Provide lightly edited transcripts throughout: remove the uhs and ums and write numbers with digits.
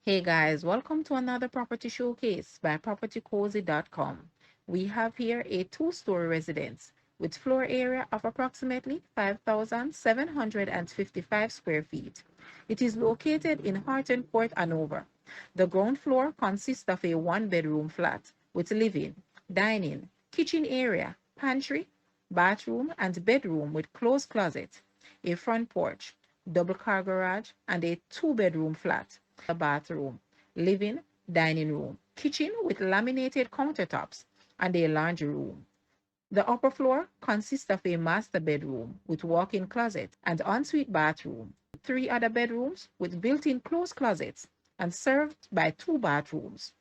Hey guys, welcome to another property showcase by propertycozy.com. We have here a two-story residence with floor area of approximately 5,755 square feet. It is located in Haughton, Hanover. The ground floor consists of a one-bedroom flat with living, dining, kitchen area, pantry, bathroom, and bedroom with closed closet, a front porch, double car garage, and a two-bedroom flat. A bathroom, living, dining room, kitchen with laminated countertops, and a laundry room. The upper floor consists of a master bedroom with walk-in closet and ensuite bathroom, three other bedrooms with built-in closed closets and served by two bathrooms,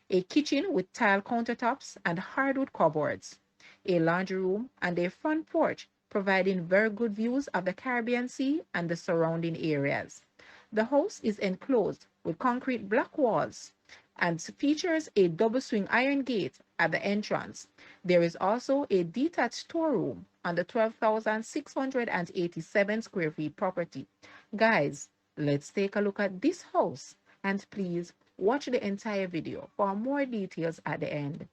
a kitchen with tile countertops and hardwood cupboards, a laundry room, and a front porch providing very good views of the Caribbean Sea and the surrounding areas. The house is enclosed with concrete block walls and features a double swing iron gate at the entrance. There is also a detached storeroom on the 12,687 square feet property. Guys, let's take a look at this house and please watch the entire video for more details at the end.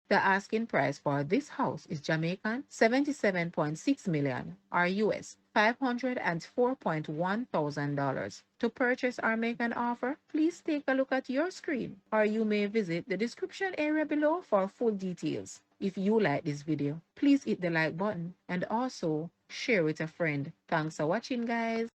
The asking price for this house is Jamaican 77.6 million or US $504.1 thousand. To purchase or make an offer, please take a look at your screen or you may visit the description area below for full details. If you like this video, please hit the like button and also share with a friend. Thanks for watching, guys.